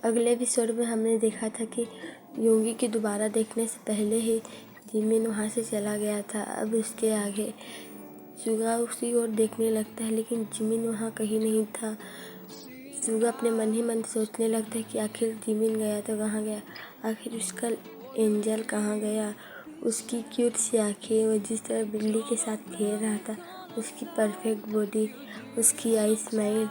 अगले एपिसोड में हमने देखा था कि योंगी के दोबारा देखने से पहले ही जिमिन वहाँ से चला गया था। अब उसके आगे सुगा उसी ओर देखने लगता है, लेकिन जिमिन वहाँ कहीं नहीं था। सुगा अपने मन ही मन सोचने लगता है कि आखिर जिमिन गया तो कहाँ गया, आखिर उसका एंजल कहाँ गया। उसकी क्यूट सी आँखें, वो जिस तरह बिल्ली के साथ खेल रहा था, उसकी परफेक्ट बॉडी, उसकी आई स्माइल,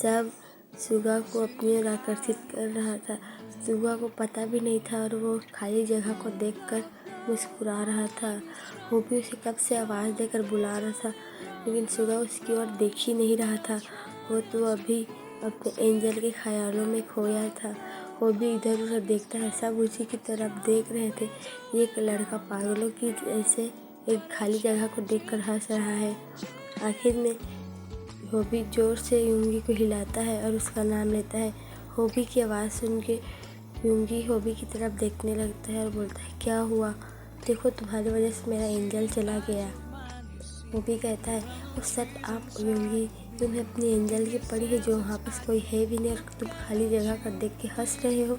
सब सुगा को अपनी ओर आकर्षित कर रहा था। सुगा को पता भी नहीं था और वो खाली जगह को देखकर मुस्कुरा रहा था। वो भी उसे कब से आवाज़ देकर बुला रहा था, लेकिन सुगा उसकी ओर देख ही नहीं रहा था। वो तो अभी अपने एंजल के ख्यालों में खोया था। वो भी इधर उधर देखता है, सब उसी की तरफ देख रहे थे। एक लड़का पागलों की जैसे एक खाली जगह को देखकर हंस रहा है। आखिर में होबी जोर से योंगी को हिलाता है और उसका नाम लेता है। होबी की आवाज़ सुन के योंगी होबी की तरफ देखने लगता है और बोलता है, क्या हुआ? देखो, तुम्हारी वजह से मेरा एंजल चला गया। होबी कहता है, ओ शट अप योंगी, तुम्हें अपनी एंजल की पड़ी है जो वहाँ पर कोई है भी नहीं और तुम खाली जगह का देख के हंस रहे हो।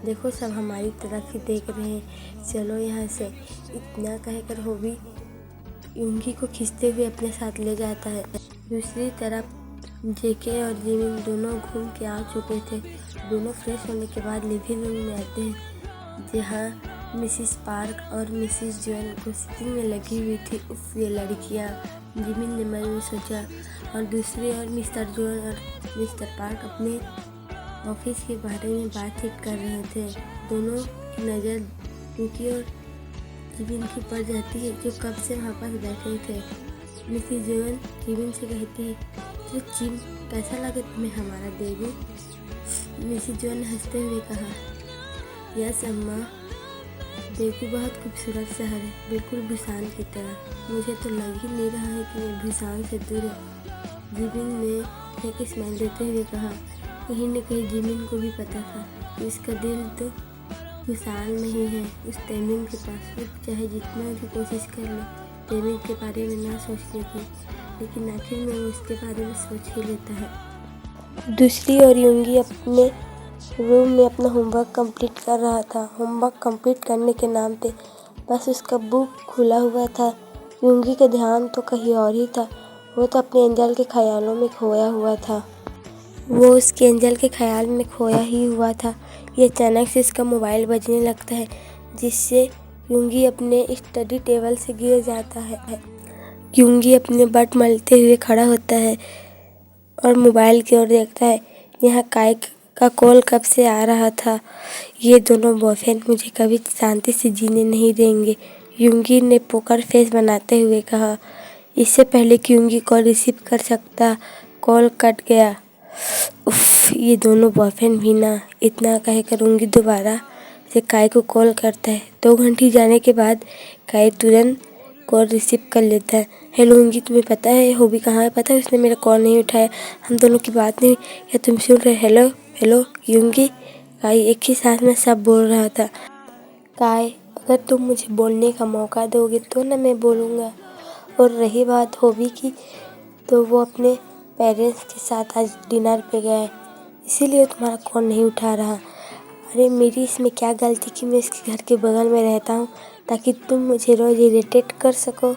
देखो, सब हमारी तरफ ही देख रहे हैं, चलो यहाँ से। इतना कहकर होबी योंगी को खींचते हुए अपने साथ ले जाता है। दूसरी तरफ जेके और जिमिन दोनों घूम के आ चुके थे। दोनों फ्रेश होने के बाद लिविंग रूम में आते हैं, जहाँ मिसिस पार्क और मिसिस जोएल गोसिपिंग में लगी हुई थी। उफ, ये लड़कियाँ, जिमिन ने मन में सोचा। और दूसरी ओर मिस्टर जोएल और मिस्टर पार्क अपने ऑफिस के बारे में बातचीत कर रहे थे। दोनों की नज़र क्योंकि और जिमिन की पड़ जाती है, जो कब से वहाँ पर बैठे थे। मिसिस जोएल जिमिन से कहती है, तो जिम, कैसा लगा तुम्हें हमारा बेबी? मिसिस जोएल ने हंसते हुए कहा, यस अम्मा, बेबी बहुत खूबसूरत शहर है, बिल्कुल भूसान की तरह। मुझे तो लग ही नहीं रहा है कि मैं भूसान से दूर हूँ। जिमिन ने एक स्माइल देते हुए कहा। कहीं न कहीं जिमिन को भी पता था कि उसका दिल तो भूसान में ही है, उस तैमिन के पास। वो चाहे जितना भी कोशिश कर ले तैमिन के बारे में ना सोचने की, लेकिन आखिर में वो उसके बारे में सोच ही लेता है। दूसरी ओर योंगी अपने रूम में अपना होमवर्क कंप्लीट कर रहा था। होमवर्क कंप्लीट करने के नाम पे बस उसका बुक खुला हुआ था। योंगी का ध्यान तो कहीं और ही था। वो तो अपने एंजल के ख्यालों में खोया हुआ था। वो उसके एंजल के ख्याल में खोया ही हुआ था। ये अचानक से इसका मोबाइल बजने लगता है, जिससे योंगी अपने स्टडी टेबल से गिर जाता है। योंगी अपने बट मलते हुए खड़ा होता है और मोबाइल की ओर देखता है। यहाँ काय का कॉल कब से आ रहा था। ये दोनों बॉयफ्रेंड मुझे कभी शांति से जीने नहीं देंगे, योंगी ने पोकर फेस बनाते हुए कहा। इससे पहले कि योंगी कॉल रिसीव कर सकता, कॉल कट गया। उफ, ये दोनों बॉयफ्रेंड भी ना। इतना कहकर योंगी दोबारा से काय को कॉल करता है। 2 घंटे जाने के बाद काय तुरंत कॉल रिसीव कर लेता है। हेलो योंगी, तुम्हें पता है होबी कहाँ है? पता है उसने मेरा कॉल नहीं उठाया, हम दोनों की बात नहीं, या तुम सुन रहे? हेलो हेलो योंगी, काय एक ही साथ में सब बोल रहा था। काय, अगर तुम मुझे बोलने का मौका दोगे तो ना मैं बोलूँगा। और रही बात होबी की, तो वो अपने पेरेंट्स के साथ आज डिनर पे गए, इसीलिए तुम्हारा कॉल नहीं उठा रहा। अरे मेरी इसमें क्या गलती कि मैं इसके घर के बगल में रहता हूँ, ताकि तुम मुझे रोज इरिटेट कर सको,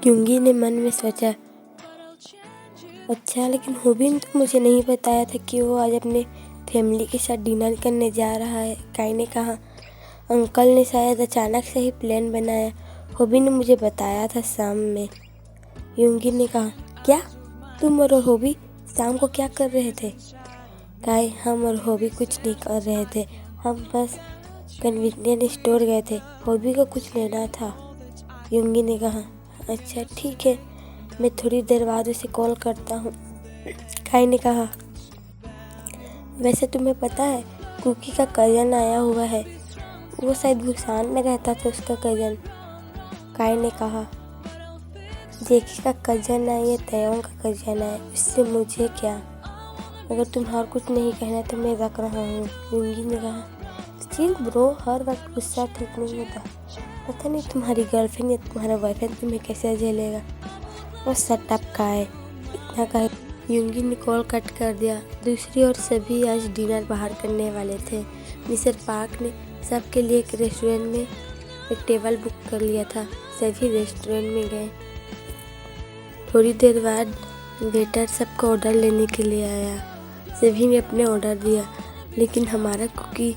योंगी ने मन में सोचा। अच्छा, लेकिन होबी ने तो मुझे नहीं बताया था कि वो आज अपने फैमिली के साथ डिनर करने जा रहा है, काय ने कहा। अंकल ने शायद अचानक से ही प्लान बनाया, होबी ने मुझे बताया था शाम में, योंगी ने कहा। क्या? तुम और होबी शाम को क्या कर रहे थे? काय, हम और होबी कुछ नहीं कर रहे थे, हम बस कन्वीनियंस स्टोर गए थे, होबी को कुछ लेना था, योंगी ने कहा। अच्छा ठीक है, मैं थोड़ी देर बाद उसे कॉल करता हूँ, काय ने कहा। वैसे तुम्हें पता है कुकी का कज़न आया हुआ है, वो शायद भूसान में रहता था, उसका कज़न, काय ने कहा। जेकी का कज़न है या तयोंग का कज़न है, उससे मुझे क्या? अगर तुम और कुछ नहीं कहना तो मैं रख रहा हूँ, योंगी ने कहा। चिल ब्रो, हर वक्त गुस्सा ठीक नहीं होता, पता नहीं तुम्हारी गर्लफ्रेंड या तुम्हारा बॉयफ्रेंड तुम्हें कैसे झेलेगा। और शट अप काय, इतना कहे योंगी ने कॉल कट कर दिया। दूसरी ओर सभी आज डिनर बाहर करने वाले थे। मिस्टर पार्क ने सबके लिए एक रेस्टोरेंट में एक टेबल बुक कर लिया था। सभी रेस्टोरेंट में गए। थोड़ी देर बाद वेटर सबका ऑर्डर लेने के लिए आया। सभी ने अपने ऑर्डर दिया, लेकिन हमारा कुकी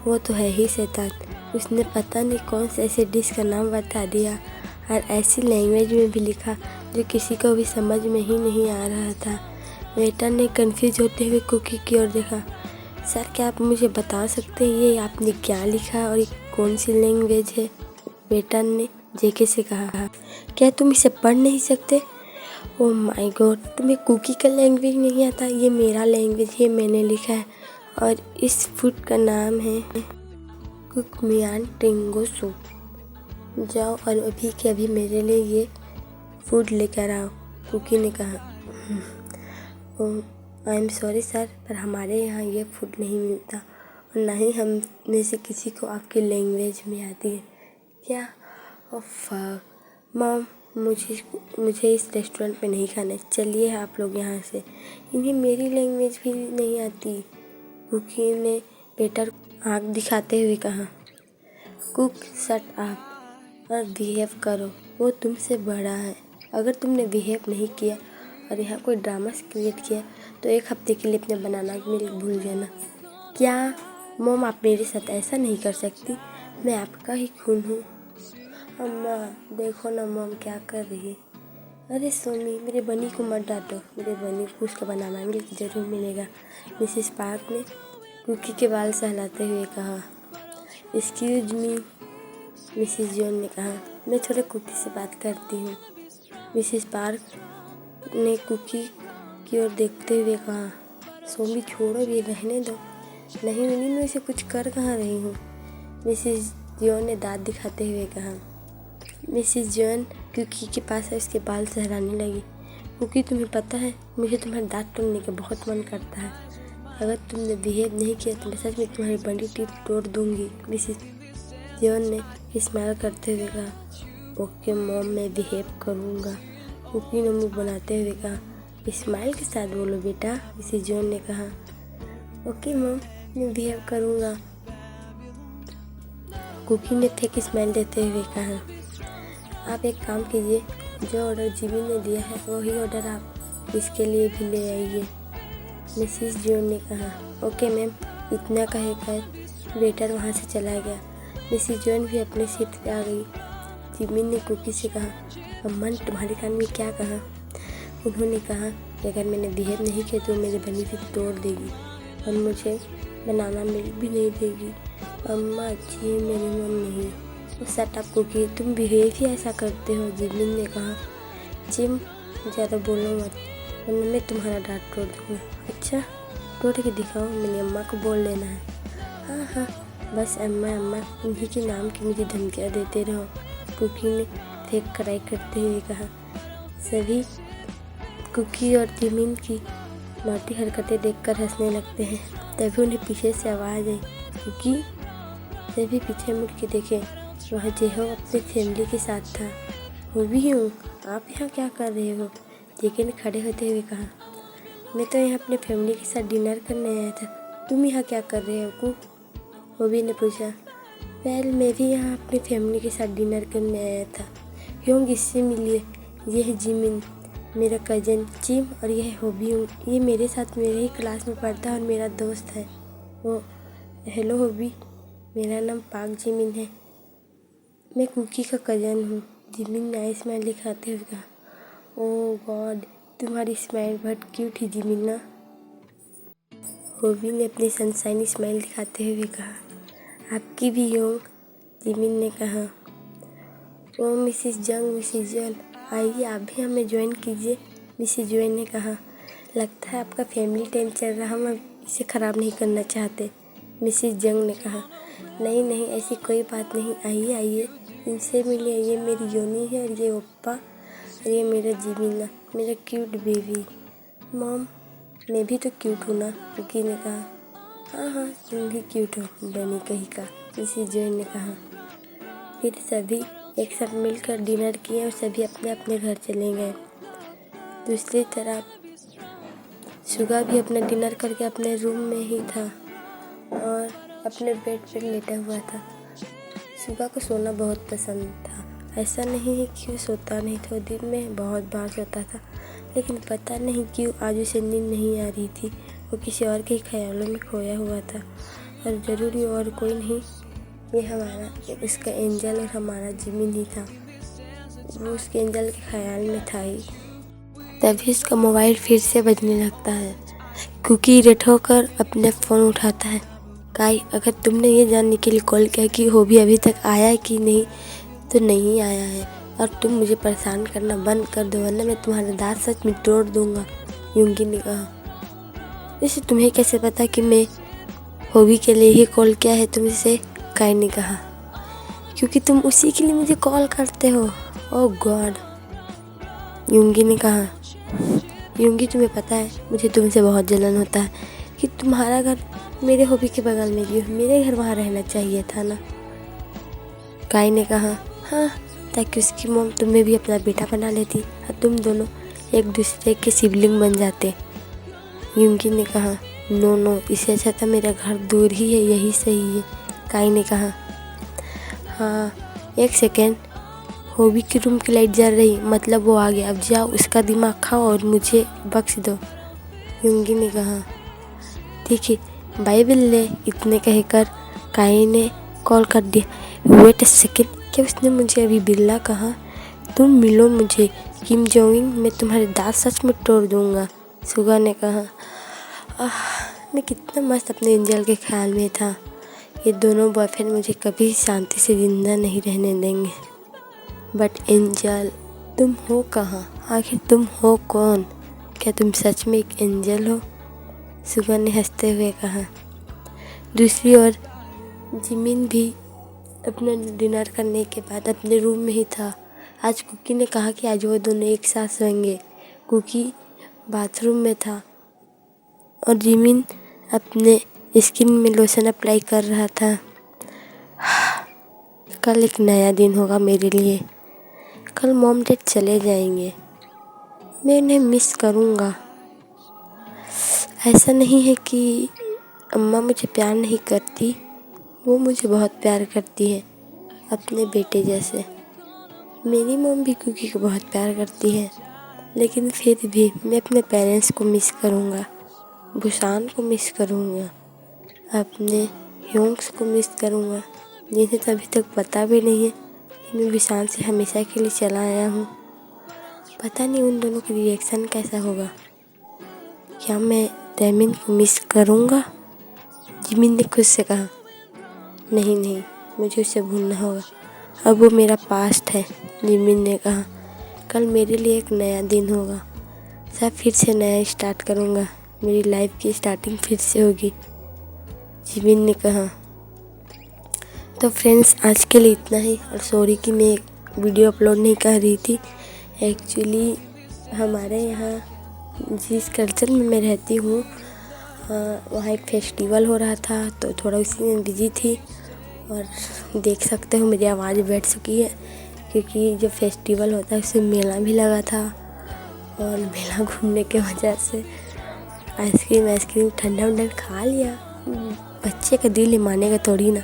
वो तो है ही शैतान। उसने पता नहीं कौन से ऐसे डिश का नाम बता दिया और ऐसी लैंग्वेज में भी लिखा जो किसी को भी समझ में ही नहीं आ रहा था। वेटर ने कंफ्यूज होते हुए कुकी की ओर देखा। सर, क्या आप मुझे बता सकते हैं ये आपने क्या लिखा और ये कौन सी लैंग्वेज है? वेटर ने जेके से कहा। क्या तुम इसे पढ़ नहीं सकते? ओह माय गॉड, तुम्हें कुकी का लैंग्वेज नहीं आता? ये मेरा लैंग्वेज है, मैंने लिखा है और इस फूड का नाम है कुकमियान टेंगो सूप। जाओ और अभी के अभी मेरे लिए ये फूड लेकर आओ, कुकी ने कहा। आई एम सॉरी सर, पर हमारे यहाँ ये फूड नहीं मिलता और ना ही हम में से किसी को आपकी लैंग्वेज में आती है। क्या? ओफ मॉम, मुझे इस रेस्टोरेंट में नहीं खाना। चलिए आप लोग यहाँ से। इन्हें मेरी लैंग्वेज भी नहीं आती, कुकी ने वेटर आँख दिखाते हुए कहा। कुक, शट अप और बिहेव करो। वो तुमसे बड़ा है। अगर तुमने बिहेव नहीं किया और यहाँ कोई ड्रामा क्रिएट किया तो एक हफ्ते के लिए अपने बनाना मिल्क भूल जाना। क्या मॉम, आप मेरे साथ ऐसा नहीं कर सकती। मैं आपका ही खून हूँ। अम्मा देखो ना मॉम क्या कर रही है। अरे सोमी, मेरे बनी को मत डांटो। मेरे बनी को उसका बनाना मिल्क जरूर मिलेगा, मिसेस पार्क ने कुकी के बाल सहलाते हुए कहा। एक्सक्यूज मी, मिसेस जॉन ने कहा। मैं थोड़ा कुकी से बात करती हूँ, मिसेस पार्क ने कुकी की ओर देखते हुए कहा। सोमी छोड़ो, भी रहने दो। नहीं, उन्हीं में से कुछ कर कहाँ रही हूँ, मिसेस जॉन ने दांत दिखाते हुए कहा। मिसेस जॉन कुकी के पास है, उसके बाल सहलाने लगी। कुकी, तुम्हें पता है मुझे तुम्हारे दांत तोड़ने का बहुत मन करता है। अगर तुमने बिहेव नहीं किया तो मैं सच में तुम्हारी बड़ी टीथ तोड़ दूंगी, मिसेस जॉन ने स्माइल करते हुए कहा। ओके मॉम, मैं बिहेव करूँगा, कुकी ने मुँह बनाते हुए कहा। स्माइल के साथ बोलो बेटा, मिसेस जॉन ने कहा। ओके मॉम, मैं बिहेव करूँगा, कुकी ने फेक स्माइल देते हुए कहा। आप एक काम कीजिए, जो ऑर्डर जिमी ने दिया है वही ऑर्डर आप इसके लिए भी ले आइए, मिसेस जॉन ने कहा। ओके मैम, इतना कहकर वेटर वहाँ से चला गया। मिसेस जॉन भी अपनी सीट पे आ गई। जिमी ने कुकी से कहा। अम्मा ने तुम्हारे कान में क्या कहा? उन्होंने कहा कि अगर मैंने बिहेव नहीं किया तो मेरी बनी भी तोड़ देगी और मुझे बनाना मिल्क भी नहीं देगी। अम्मा जी, मेरी मम नहीं। और शट अप कुकी, तुम बिहेव ही ऐसा करते हो, जिमी ने कहा। जिम, ज़्यादा बोलो मत वरना मैं तुम्हारा दांत तोड़ दूँगा। अच्छा, तोड़ के दिखाओ, मेरी अम्मा को बोल देना है। हाँ हाँ, बस अम्मा अम्मा उन्हीं के नाम की मुझे धमकियाँ देते रहो, कुकी ने फेक कराई करते हुए कहा। सभी कुकी और जिमिन की नौटी हरकतें देखकर हंसने लगते हैं। तभी उन्हें पीछे से आवाज़ आई, कुकी। सभी पीछे मुड़ के देखे। वह जेहो अपनी फैमिली के साथ था। वो भी हूँ, आप यहाँ क्या कर रहे हो? जेके ने खड़े होते हुए कहा। मैं तो यहाँ अपने फैमिली के साथ डिनर करने आया था। तुम यहाँ क्या कर रहे हो, कुक? होबी ने पूछा। वेल, मैं भी यहाँ अपनी फैमिली के साथ डिनर करने आया था। योंग, इससे मिलिए, ये है जिमिन, मेरा कज़न जिम, और यह है होबी। ये मेरे साथ मेरे ही क्लास में पढ़ता है और मेरा दोस्त है। ओ हेलो होबी, मेरा नाम पार्क जिमिन है। मैं कुकी का कज़न हूँ, जिमिन ने स्माइल दिखाते हुए कहा। ओह गॉड, तुम्हारी स्माइल बहुत क्यूट है जिमिन ना, होबी ने अपनी सनशाइन स्माइल दिखाते हुए कहा। आपकी भी योंग, जिमिन ने कहा। ओ मिसेस जंग, आइए आप भी हमें ज्वाइन कीजिए, मिसेस ज्वाइन ने कहा। लगता है आपका फैमिली टाइम चल रहा, हम इसे ख़राब नहीं करना चाहते, मिसेस जंग ने कहा। नहीं नहीं, ऐसी कोई बात नहीं, आइए आइए, इनसे मिलिए। ये मेरी योनी है और ये ओप्पा और ये मेरा जिमिना, मेरा क्यूट बेबी। मॉम, मैं भी तो क्यूट हूँ ना, कुकी ने कहा। हाँ हाँ, तुम भी क्यूट हो, बनी कहीं का, मिसेस जॉन ने कहा। फिर सभी एक साथ मिलकर डिनर किए और सभी अपने अपने घर चले गए। दूसरी तरफ सुगा भी अपना डिनर करके अपने रूम में ही था और अपने बेड पर लेटा हुआ था। सुगा को सोना बहुत पसंद था। ऐसा नहीं है कि वो सोता नहीं था, दिन में बहुत बार सोता था, लेकिन पता नहीं क्यों आज उसे नींद नहीं आ रही थी। वो किसी और के ख्यालों में खोया हुआ था और ज़रूरी और कोई नहीं, ये उसका एंजल और हमारा जिमिन ही था। वो उसके एंजल के ख्याल में था ही। तभी उसका मोबाइल फिर से बजने लगता है। कुकी इरिटेट होकर अपने फ़ोन उठाता है। काई, अगर तुमने ये जानने के लिए कॉल किया कि वो भी अभी तक आया है कि नहीं, तो नहीं आया है और तुम मुझे परेशान करना बंद कर दो, वरना मैं तुम्हारे दांत सच में तोड़ दूंगा, यूंगी ने कहा। जैसे तुम्हें कैसे पता कि मैं हॉबी के लिए ही कॉल किया है तुमसे, काई ने कहा। क्योंकि तुम उसी के लिए मुझे कॉल करते हो। ओह गॉड, यूंगी ने कहा। यूंगी, तुम्हें पता है मुझे तुमसे बहुत जलन होता है कि तुम्हारा घर मेरे हॉबी के बगल में क्यों, मेरे घर वहाँ रहना चाहिए था ना। काई ने कहा, हाँ, ताकि उसकी मॉम तुम्हें भी अपना बेटा बना लेती और तुम दोनों एक दूसरे के सिबलिंग बन जाते। यूंगी ने कहा, नो, इससे अच्छा था मेरा घर दूर ही है, यही सही है। काई ने कहा, हाँ, एक सेकेंड, हॉबी के रूम की लाइट जल रही, मतलब वो आ गया, अब जाओ उसका दिमाग खाओ और मुझे बख्श दो। यूंगी ने कहा, ठीक है, बाय बिल्ले। इतने कहकर काई ने कॉल कर दिया। वेट अ सेकेंड, क्या उसने मुझे अभी बिल्ला कहा? तुम मिलो मुझे किम जोंग, मैं तुम्हारे दांत सच में तोड़ दूंगा, सुगा ने कहा। मैं कितना मस्त अपने एंजल के ख्याल में था। ये दोनों बॉयफ्रेंड मुझे कभी शांति से जिंदा नहीं रहने देंगे। बट एंजल, तुम हो कहाँ? आखिर तुम हो कौन? क्या तुम सच में एक एंजल हो? सुगा ने हंसते हुए कहा। दूसरी ओर जिमिन भी अपना डिनर करने के बाद अपने रूम में ही था। आज कुकी ने कहा कि आज वो दोनों एक साथ सोएंगे। कुकी बाथरूम में था और जिमिन अपने स्किन में लोशन अप्लाई कर रहा था। कल एक नया दिन होगा मेरे लिए। कल मॉम डैड चले जाएंगे, मैं उन्हें मिस करूँगा। ऐसा नहीं है कि अम्मा मुझे प्यार नहीं करती, वो मुझे बहुत प्यार करती है, अपने बेटे जैसे। मेरी मॉम भी कुकी को बहुत प्यार करती है, लेकिन फिर भी मैं अपने पेरेंट्स को मिस करूँगा, बुसान को मिस करूँगा, अपने ह्योंग्स को मिस करूँगा, जिन्हें तो अभी तक पता भी नहीं है कि मैं बुसान से हमेशा के लिए चला आया हूँ। पता नहीं उन दोनों का रिएक्शन कैसा होगा। क्या मैं तैमिन को मिस करूँगा? जिमिन ने खुद से कहा। नहीं, मुझे उसे भूलना होगा, अब वो मेरा पास्ट है, जिमिन ने कहा। कल मेरे लिए एक नया दिन होगा, सब फिर से नया स्टार्ट करूँगा, मेरी लाइफ की स्टार्टिंग फिर से होगी, जिमिन ने कहा। तो फ्रेंड्स, आज के लिए इतना ही। और सॉरी कि मैं वीडियो अपलोड नहीं कर रही थी। एक्चुअली हमारे यहाँ जिस कल्चर में मैं रहती हूँ वहाँ एक फेस्टिवल हो रहा था, तो थोड़ा उसी में बिजी थी। और देख सकते हो मेरी आवाज़ बैठ चुकी है, क्योंकि जो फेस्टिवल होता है उसमें मेला भी लगा था और मेला घूमने के वजह से आइसक्रीम ठंडा खा लिया। बच्चे का दिल मानेगा थोड़ी ना,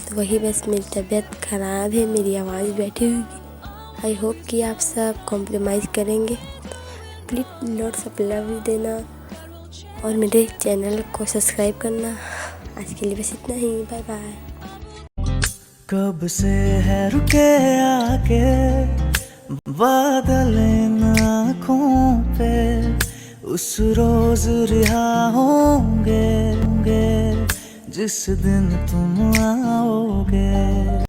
तो वही बस मेरी तबीयत ख़राब है, मेरी आवाज़ बैठी हुई। आई होप कि आप सब कॉम्प्रोमाइज़ करेंगे। प्लीज़ लॉट्स ऑफ लव देना और मेरे चैनल को सब्सक्राइब करना। आज के लिए बस इतना ही, बाय बाय। कब से है रुके आके बादल इन आँखों पे, उस रोज रिहा होंगे जिस दिन तुम आओगे।